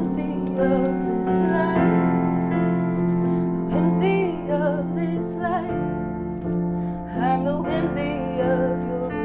whimsy of this life, the whimsy of this life. I'm the whimsy of your life.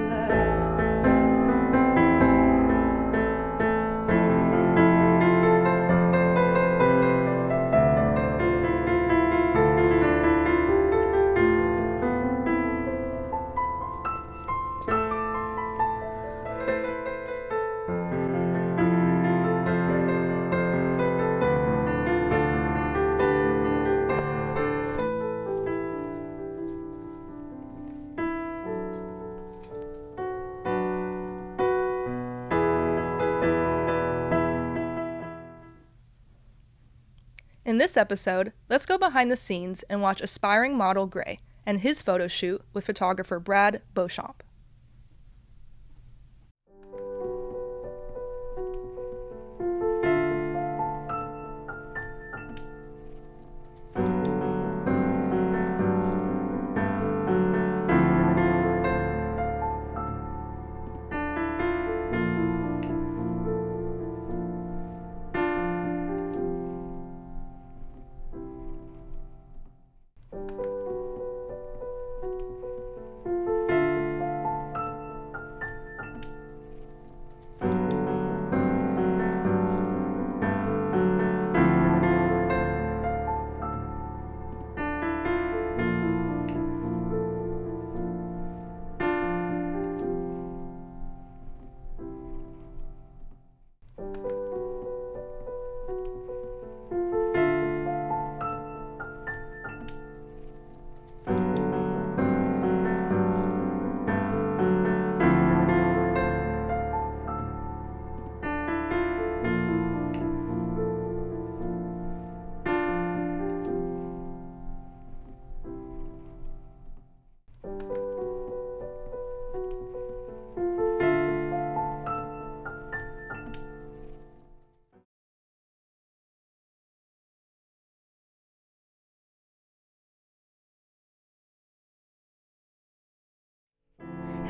In this episode, let's go behind the scenes and watch aspiring model Gray and his photo shoot with photographer Brad Beauchamp.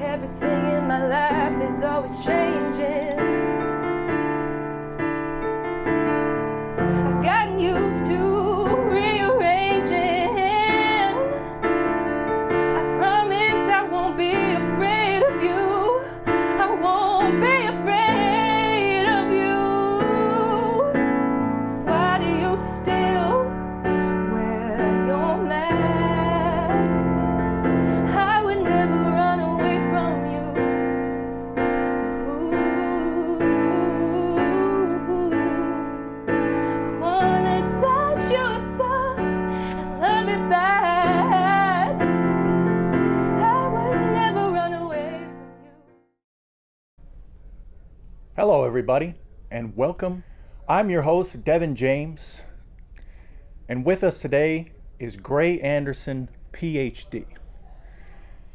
Everything in my life is always changing. I've gotten used to rearranging. I promise I won't be afraid of you. I won't be afraid of you. Why do you still wear your mask? I would never run away from you. I wanna touch your soul and love it back. I would never run away from you. Hello everybody, and welcome. I'm your host, Devin James, and with us today is Gray Anderson, Ph.D.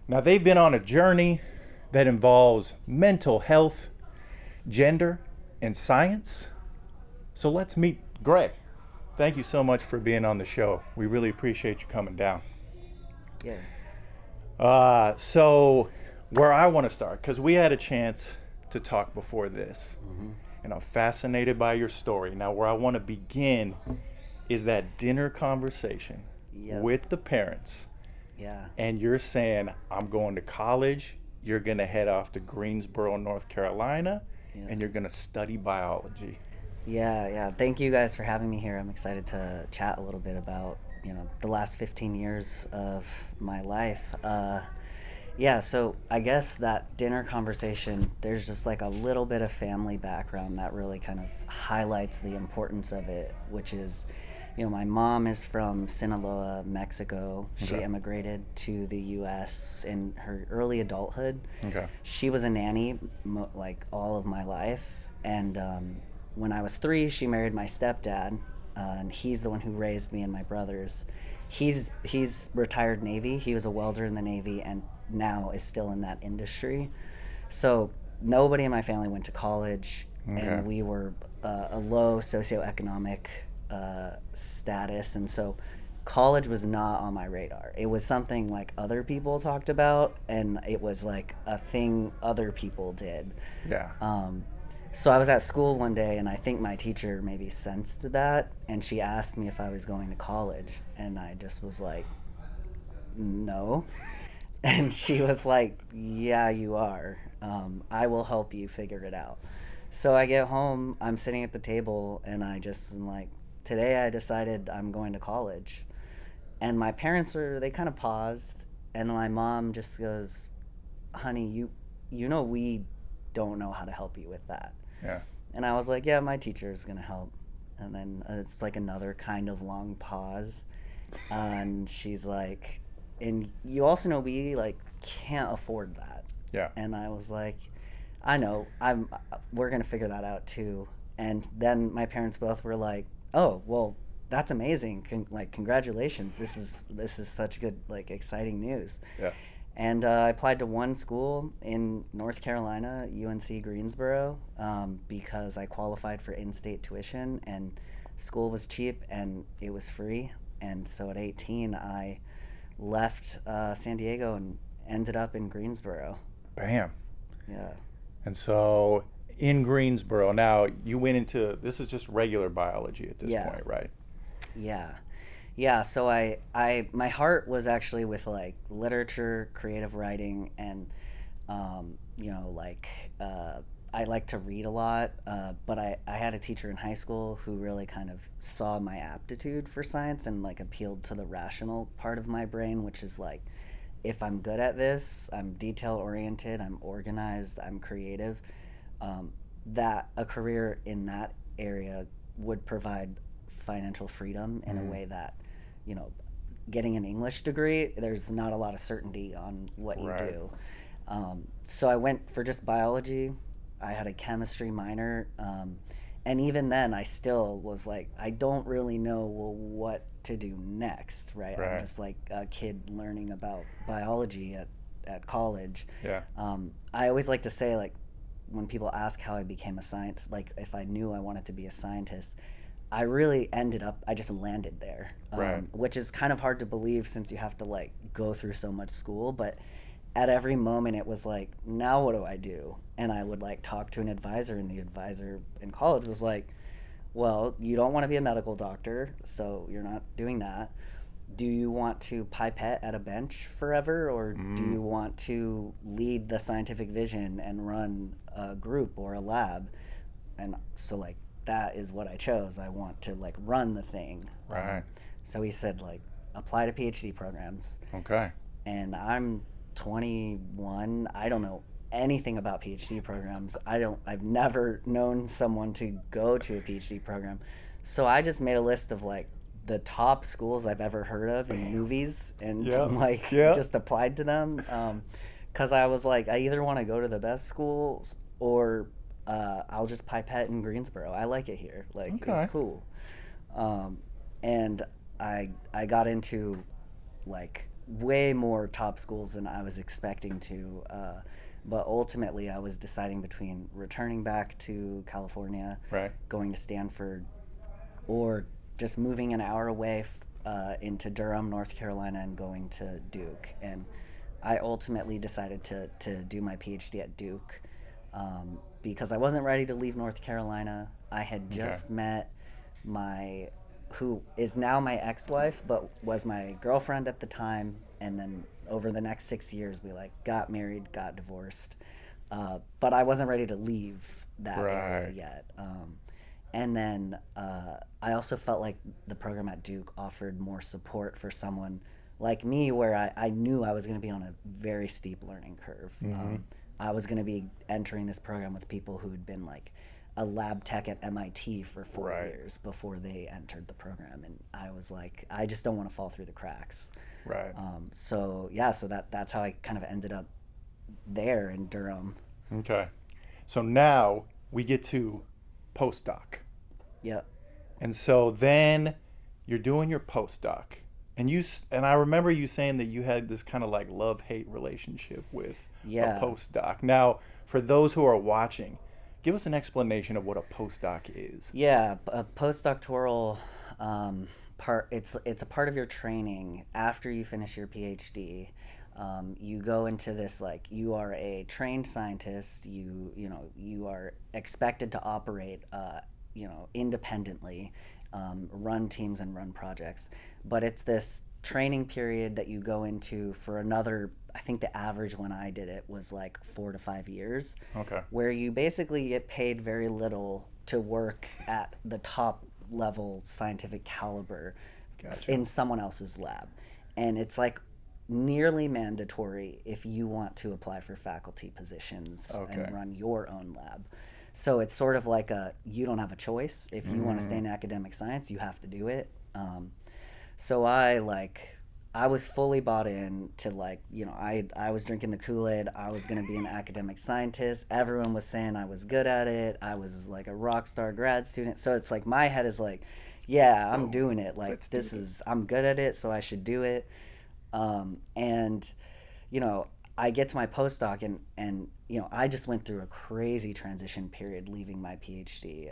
Now they've been on a journey that involves mental health, gender, and science. So let's meet Gray. Thank you so much for being on the show. We really appreciate you coming down. Yeah. So where I want to start, because we had a chance to talk before this, and I'm fascinated by your story. Now where I want to begin is that dinner conversation Yep. with the parents. Yeah. And you're saying, I'm going to college, you're going to head off to Greensboro, North Carolina, Yeah. and you're going to study biology. Yeah. Thank you guys for having me here. I'm excited to chat a little bit about, the last 15 years of my life. So I guess that dinner conversation, there's just like a little bit of family background that really kind of highlights the importance of it, which is, my mom is from Sinaloa, Mexico. She Okay. immigrated to the U.S. in her early adulthood. Okay. She was a nanny like all of my life, and when I was 3, she married my stepdad, and he's the one who raised me and my brothers. He's retired Navy. He was a welder in the Navy, and now is still in that industry. So nobody in my family went to college, Okay. and we were a low socioeconomic status, and so college was not on my radar. It was something like other people talked about, and it was like a thing other people did. Yeah. So I was at school one day, and I think my teacher maybe sensed that, and she asked me if I was going to college, and I just was like, no. And she was like, yeah, you are. I will help you figure it out. So I get home, I'm sitting at the table, and I just am like, today I decided I'm going to college. And my parents they kind of paused, and my mom just goes, honey, you know we don't know how to help you with that. Yeah. And I was like, yeah, my teacher is going to help. And then it's like another kind of long pause. And she's like, and you also know we like can't afford that. Yeah. And I was like, I know, we're going to figure that out too. And then my parents both were like, oh, well, that's amazing. Congratulations. This is such good, like, exciting news. Yeah. And I applied to one school in North Carolina, UNC Greensboro, because I qualified for in-state tuition, and school was cheap and it was free. And so at 18, I left San Diego and ended up in Greensboro. Bam. Yeah. And so in Greensboro, now you went into, this is just regular biology at this point, right? Yeah, so my heart was actually with like literature, creative writing, and I like to read a lot, but I had a teacher in high school who really kind of saw my aptitude for science and like appealed to the rational part of my brain, which is like, if I'm good at this, I'm detail oriented, I'm organized, I'm creative, that a career in that area would provide financial freedom in a way that, getting an English degree, there's not a lot of certainty on what you do. So I went for just biology. I had a chemistry minor. And even then, I still was like, I don't really know what to do next, right? I'm just like a kid learning about biology at college. Yeah. I always like to say, like, when people ask how I became a scientist, like if I knew I wanted to be a scientist, I really I just landed there, which is kind of hard to believe since you have to like go through so much school. But at every moment it was like, now what do I do? And I would like talk to an advisor, and the advisor in college was like, well, you don't want to be a medical doctor, so you're not doing that. Do you want to pipette at a bench forever, or do you want to lead the scientific vision and run a group or a lab? And so like, that is what I chose. I want to like run the thing. Right. So he said like, apply to PhD programs. Okay. And I'm 21. I don't know anything about PhD programs. I've never known someone to go to a PhD program. So I just made a list of like the top schools I've ever heard of in movies, and just applied to them. Cause I was like, I either want to go to the best schools or I'll just pipette in Greensboro. I like it here. Like, it's cool. And I got into like way more top schools than I was expecting to. But ultimately I was deciding between returning back to California, going to Stanford, or just moving an hour away into Durham, North Carolina, and going to Duke. And I ultimately decided to do my PhD at Duke. Because I wasn't ready to leave North Carolina. I had just met who is now my ex-wife, but was my girlfriend at the time. And then over the next 6 years, we like got married, got divorced. But I wasn't ready to leave that area yet. And then I also felt like the program at Duke offered more support for someone like me, where I knew I was going to be on a very steep learning curve. I was going to be entering this program with people who had been like a lab tech at MIT for 4 years before they entered the program. And I was like, I just don't want to fall through the cracks. So that's how I kind of ended up there in Durham. Okay. So now we get to postdoc. Yep. And so then you're doing your postdoc. And I remember you saying that you had this kind of like love-hate relationship with a postdoc. Now, for those who are watching, give us an explanation of what a postdoc is. Yeah, a postdoctoral part. It's a part of your training after you finish your PhD. You go into this like you are a trained scientist. You are expected to operate independently, run teams and run projects. But it's this training period that you go into for another. I think the average when I did it was like 4 to 5 years. Okay. Where you basically get paid very little to work at the top level scientific caliber Gotcha. in someone else's lab, and it's like nearly mandatory if you want to apply for faculty positions and run your own lab. So it's sort of like you don't have a choice. If you want to stay in academic science, you have to do it. So I was fully bought in to I was drinking the Kool-Aid. I was going to be an academic scientist. Everyone was saying I was good at it. I was like a rock star grad student. So it's like my head is like, yeah, I'm doing it. Like I'm good at it, so I should do it. And I get to my postdoc and I just went through a crazy transition period leaving my PhD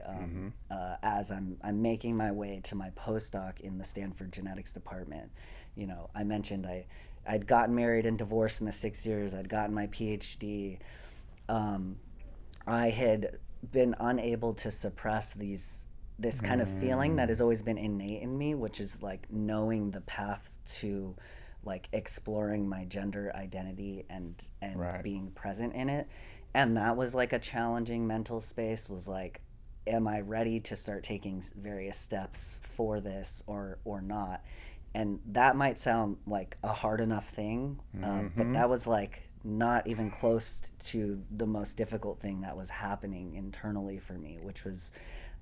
as I'm making my way to my postdoc in the Stanford genetics department. I mentioned I'd gotten married and divorced in the 6 years. I'd gotten my PhD. I had been unable to suppress this kind of feeling that has always been innate in me, which is like knowing the path to like exploring my gender identity and being present in it. And that was like a challenging mental space, was like, am I ready to start taking various steps for this or not? And that might sound like a hard enough thing, but that was like not even close to the most difficult thing that was happening internally for me, which was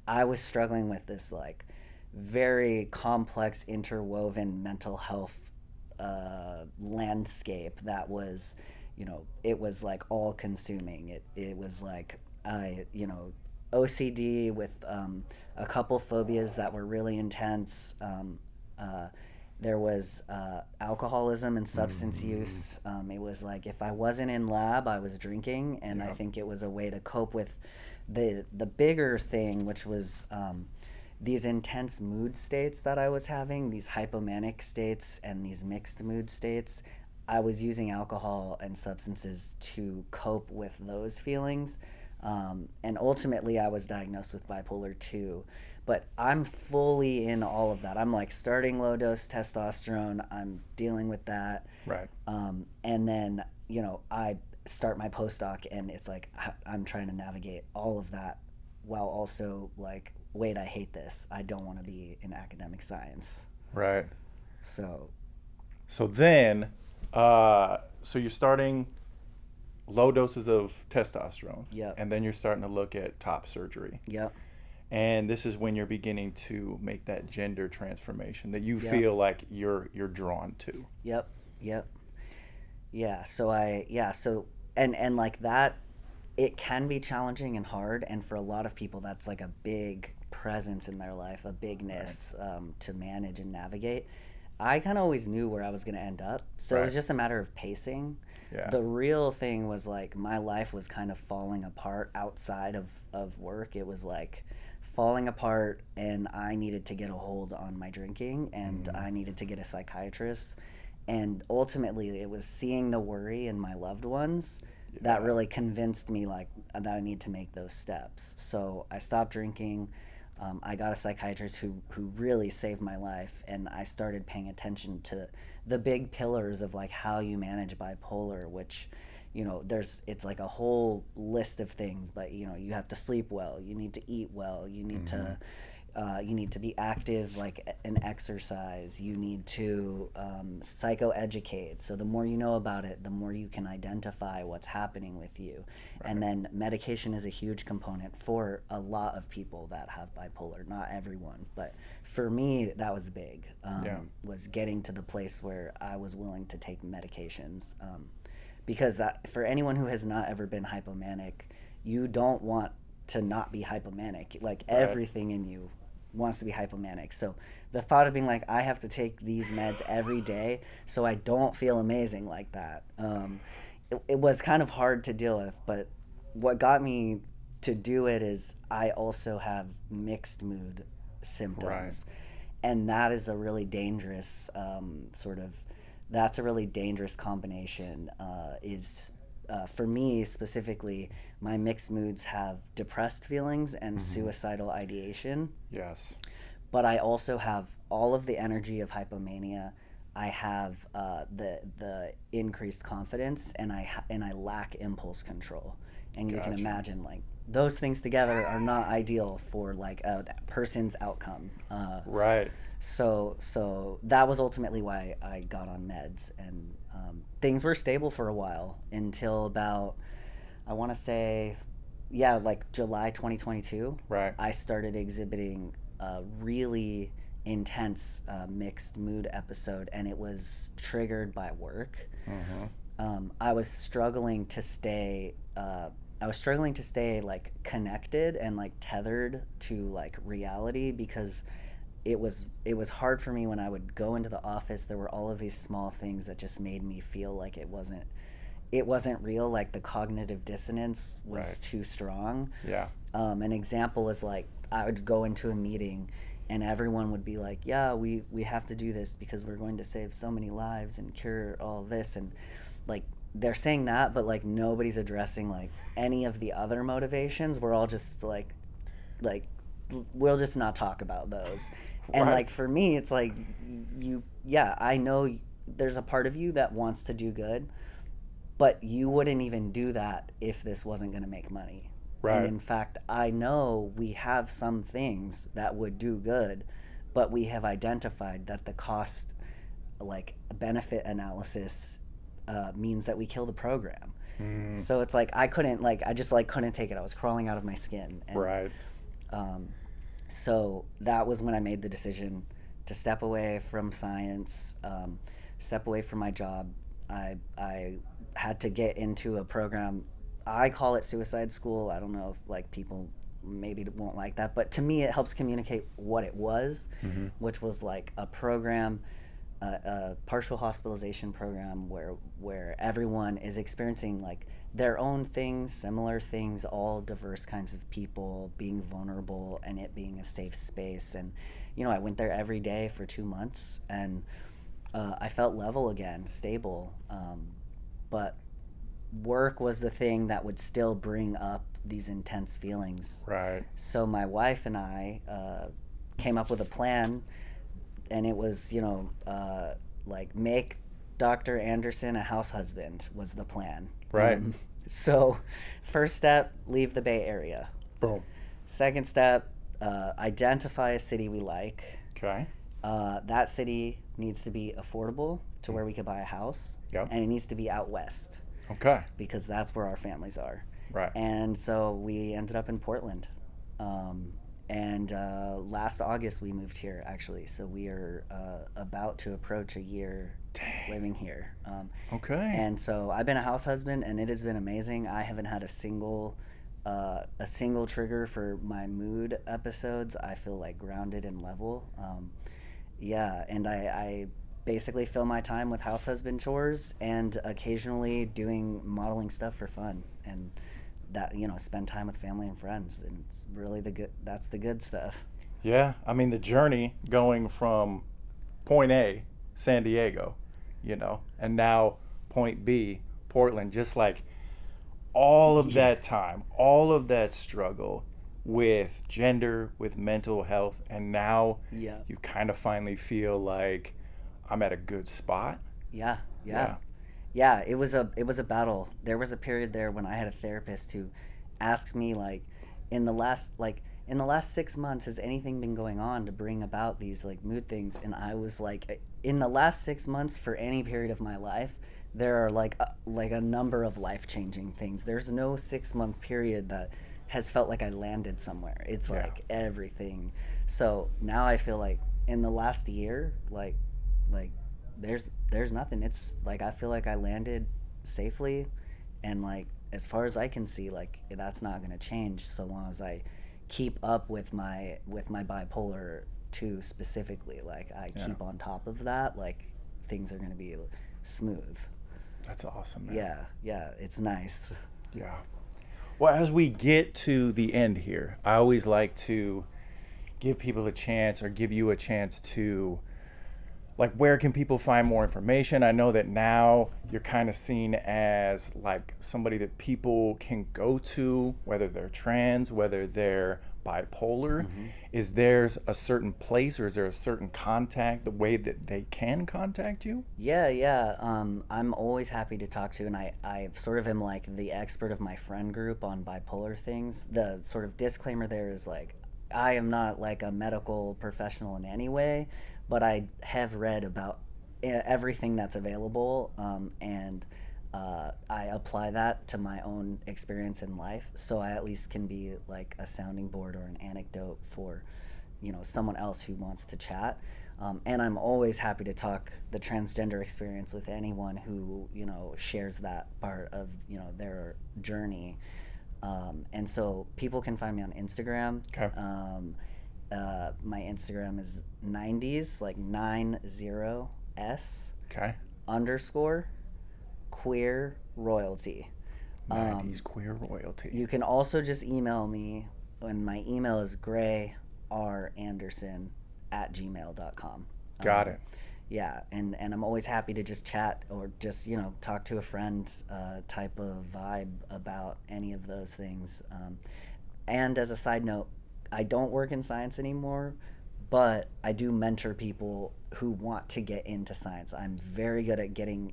I was struggling with this like very complex interwoven mental health landscape that was, it was like all consuming. It was like OCD with a couple phobias that were really intense. There was alcoholism and substance use. It was like if I wasn't in lab, I was drinking, and I think it was a way to cope with the bigger thing, which was these intense mood states that I was having, these hypomanic states and these mixed mood states. I was using alcohol and substances to cope with those feelings. And ultimately, I was diagnosed with bipolar 2. But I'm fully in all of that. I'm like starting low dose testosterone. I'm dealing with that. Right. And then, I start my postdoc, and it's like I'm trying to navigate all of that while also like, wait, I hate this. I don't want to be in academic science. Right. So then, so you're starting low doses of testosterone. Yep. And then you're starting to look at top surgery. Yep. And this is when you're beginning to make that gender transformation that you Yep. feel like you're drawn to. Yep. Yeah. So and like that, it can be challenging and hard, and for a lot of people that's like a big presence in their life, a bigness to manage and navigate. I kind of always knew where I was going to end up, so it was just a matter of pacing. Yeah. The real thing was like my life was kind of falling apart outside of work. It was like falling apart, and I needed to get a hold on my drinking, and I needed to get a psychiatrist. And ultimately, it was seeing the worry in my loved ones that really convinced me like that I need to make those steps. So I stopped drinking. I got a psychiatrist who really saved my life, and I started paying attention to the big pillars of like how you manage bipolar, which, it's like a whole list of things, but you have to sleep well, you need to eat well, you need to be active, like an exercise, you need to psychoeducate. So the more you know about it, the more you can identify what's happening with you. Right. And then medication is a huge component for a lot of people that have bipolar. Not everyone, but for me, that was big, was getting to the place where I was willing to take medications. Because for anyone who has not ever been hypomanic, you don't want to not be hypomanic. Like everything in you wants to be hypomanic. So the thought of being like, I have to take these meds every day so I don't feel amazing like that, it was kind of hard to deal with. But what got me to do it is I also have mixed mood symptoms. And that is a really dangerous sort of that's a really dangerous combination. For me specifically, my mixed moods have depressed feelings and suicidal ideation, Yes. but I also have all of the energy of hypomania. I have the increased confidence, and I lack impulse control. And you can Gotcha. imagine, like, those things together are not ideal for like a person's outcome. Right. So that was ultimately why I got on meds, and things were stable for a while until about, I want to say, yeah, like July 2022. Right. I started exhibiting a really intense mixed mood episode, and it was triggered by work. I was struggling to stay. I was struggling to stay like connected and like tethered to like reality, because it was hard for me when I would go into the office. There were all of these small things that just made me feel like it wasn't real. Like the cognitive dissonance was Right. too strong. Yeah. An example is like I would go into a meeting and everyone would be like, yeah, we have to do this because we're going to save so many lives and cure all of this, and like they're saying that, but like nobody's addressing like any of the other motivations. We're all just like we'll just not talk about those. And Right. like for me, it's like I know there's a part of you that wants to do good, but you wouldn't even do that if this wasn't going to make money. Right. And in fact, I know we have some things that would do good, but we have identified that the cost, like benefit analysis, means that we kill the program. So it's like I just couldn't take it. I was crawling out of my skin. And, Right. So that was when I made the decision to step away from science, step away from my job. I had to get into a program. I call it suicide school. I don't know if like people maybe won't like that, but to me it helps communicate what it was, which was like a program, a partial hospitalization program where everyone is experiencing like their own things, similar things, all diverse kinds of people being vulnerable, and it being a safe space. And I went there every day for 2 months, and I felt level again, stable, but work was the thing that would still bring up these intense feelings. Right. So my wife and I came up with a plan, and it was, like make Dr. Anderson a house husband was the plan. Right. So first step, leave the Bay Area. Boom. Second step, identify a city we like. Okay. That city needs to be affordable to where we could buy a house. Yep. And it needs to be out west, Okay. because that's where our families are. Right. And so we ended up in Portland. And last August we moved here, actually. So we are about to approach a year living here. Okay. And so I've been a house husband, and it has been amazing. I haven't had a single trigger for my mood episodes. I feel like grounded and level. And I basically fill my time with house husband chores and occasionally doing modeling stuff for fun, and that spend time with family and friends. And it's really that's the good stuff. Yeah. I mean, the journey going from point A, San Diego, and now point B, Portland, just like all of that time, all of that struggle with gender, with mental health, and now Yeah. you kind of finally feel like I'm at a good spot. Yeah. It was a battle. There was a period there when I had a therapist who asked me, like, in the last 6 months, has anything been going on to bring about these like mood things? And I was like, in the last 6 months, for any period of my life, there are like a number of life-changing things. There's no 6-month period that has felt like I landed somewhere. It's like everything. So now I feel like in the last year, like there's nothing. It's like I feel like I landed safely, and like as far as I can see, like that's not going to change so long as I keep up with my bipolar 2 specifically. Like I keep on top of that, like things are going to be smooth. That's awesome, man. Yeah, it's nice. Yeah. Well, as we get to the end here, I always like to give people a chance, or give you a chance to like, where can people find more information? I know that now you're kind of seen as like somebody that people can go to, whether they're trans, whether they're bipolar. Is there a certain place, or is there a certain contact, the way that they can contact you? Yeah. I'm always happy to talk to, and I sort of am like the expert of my friend group on bipolar things. The sort of disclaimer there is like, I am not like a medical professional in any way, but I have read about everything that's available, and I apply that to my own experience in life, so I at least can be like a sounding board or an anecdote for, someone else who wants to chat. And I'm always happy to talk the transgender experience with anyone who, shares that part of, their journey. And so people can find me on Instagram. Okay. My Instagram is 90s, like 90s Okay. _, queer royalty. 90s queer royalty. You can also just email me, and my email is grayrranderson@gmail.com. Got it. Yeah, and I'm always happy to just chat or just, talk to a friend type of vibe about any of those things. And as a side note, I don't work in science anymore, but I do mentor people who want to get into science. I'm very good at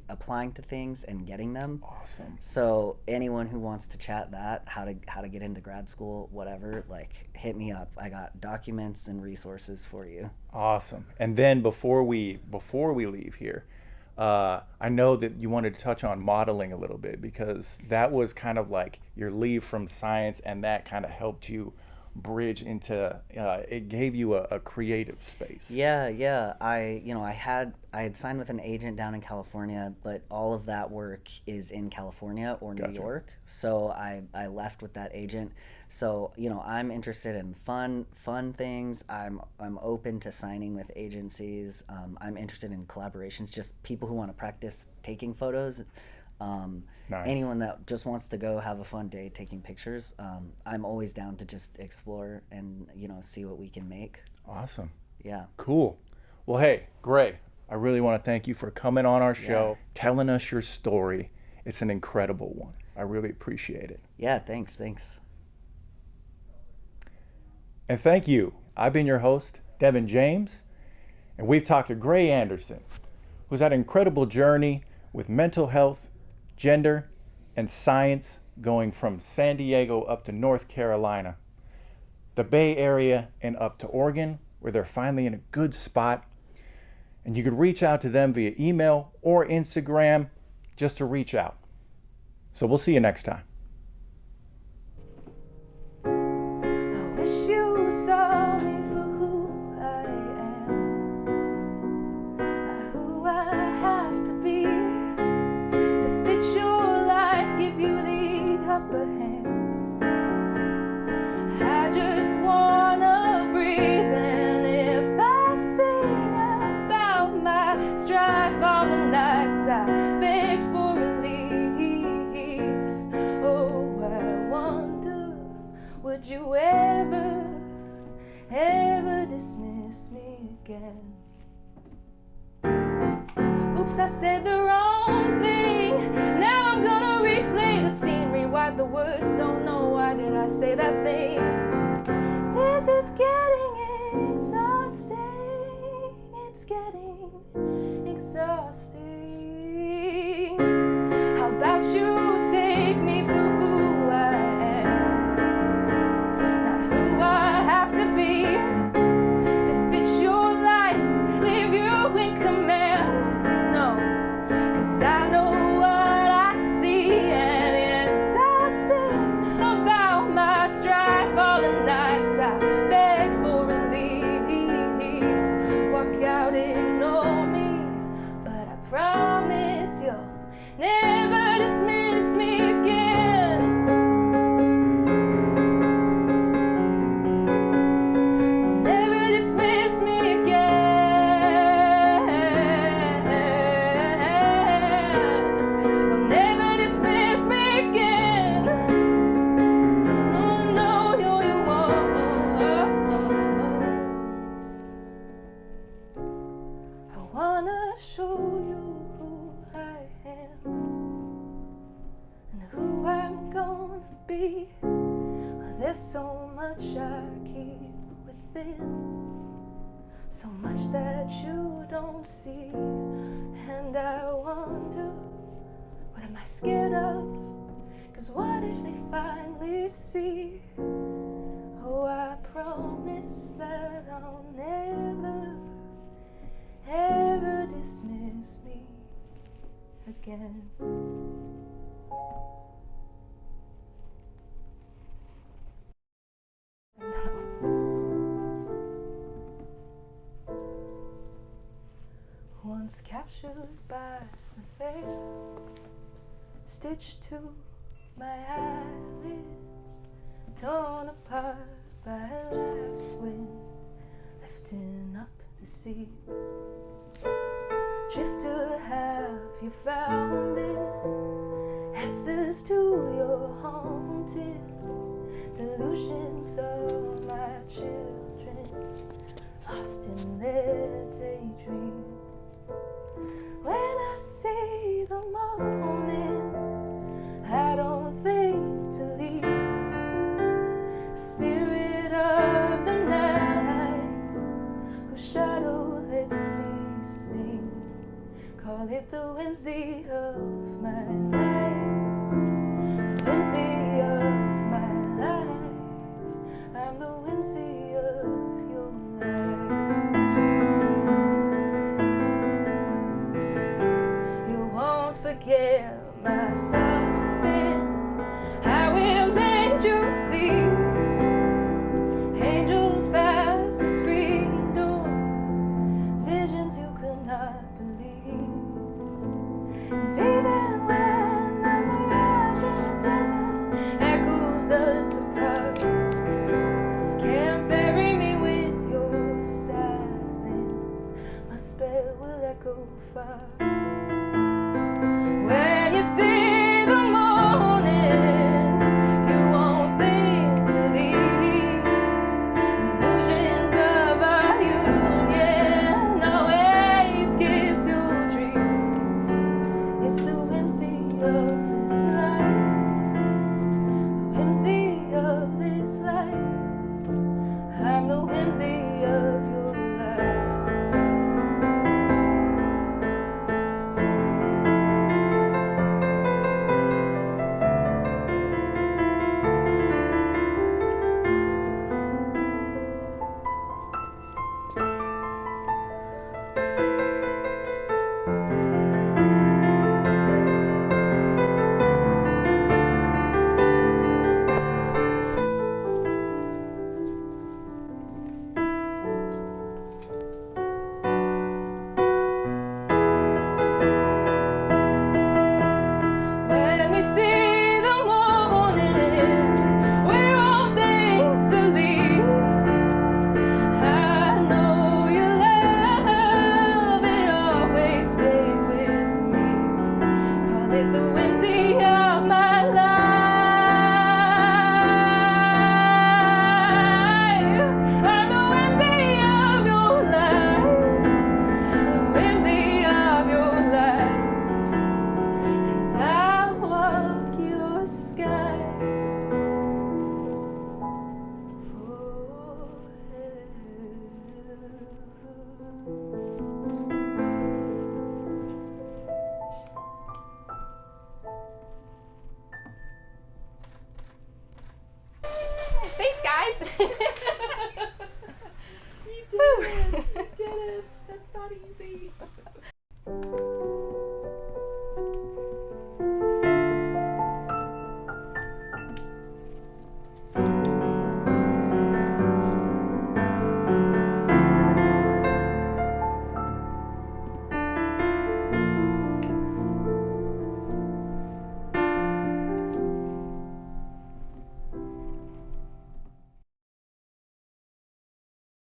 applying to things and getting them. Awesome. So anyone who wants to chat that, how to get into grad school, whatever, like, hit me up. I got documents and resources for you. Awesome. And then before we leave here, I know that you wanted to touch on modeling a little bit, because that was kind of like your leave from science, and that kind of helped you bridge into it gave you a creative space. Yeah. I had signed with an agent down in California, but all of that work is in California or New Gotcha. York. So I left with that agent. So, I'm interested in fun things. I'm open to signing with agencies. I'm interested in collaborations, just people who want to practice taking photos. Nice. Anyone that just wants to go have a fun day taking pictures, I'm always down to just explore and, see what we can make. Awesome. Yeah. Cool. Well, hey, Gray, I really want to thank you for coming on our show, telling us your story. It's an incredible one. I really appreciate it. Yeah, thanks. And thank you. I've been your host, Devin James, and we've talked to Gray Anderson, who's had an incredible journey with mental health, gender, and science, going from San Diego up to North Carolina, the Bay Area, and up to Oregon, where they're finally in a good spot. And you could reach out to them via email or Instagram just to reach out. So we'll see you next time. I wish you saw me for who I am, not who I have to be to fit your life, give you the upper hand. I just wanna breathe, and if I sing about my strife all the nights I beg for relief, oh, I wonder, would you ever dismiss me again? Oops, I said the wrong thing. Now I'm gonna replay the scene, rewrite the words. Oh no, why did I say that thing? This is getting exhausting. It's getting exhausting. How about you take me for who I am, not who I have to be to fit your life, leave you in command. No, 'cause I know what I see, and yes, I'll sing about my strife all the nights I beg for relief. Walk out, ignore me, but I promise you'll never dismiss so much that you don't see. And I wonder, what am I scared of? 'Cause what if they finally see? Oh, I promise that I'll never, ever dismiss me again. Once captured by the veil, stitched to my eyelids, torn apart by life's wind, lifting up the seas. Drifter, have you found it? Answers to your haunted delusions of my children, lost in their daydreams. When I see the morning, I don't think to leave. The spirit of the night, whose shadow lets me sing. Call it the whimsy of my life, the whimsy of my life. I'm the whimsy of your life. You won't forget my soft spin, how it made you see angels pass the screen door, visions you could not believe. And even when the mirage in the desert echoes us apart, can't bury me with your silence, my spell will echo far. When you see the morning, you won't think to leave. Illusions of our union always kiss your dreams. It's the whimsy of this life, the whimsy of this life. I'm the whimsy of your life. When we see the morning, we won't think to leave. I know your love, it always stays with me. Call it the whimsy of my life. I'm the whimsy of your life, the whimsy of your life. And I walk your sky Thanks, guys. You did it! You did it! That's not easy.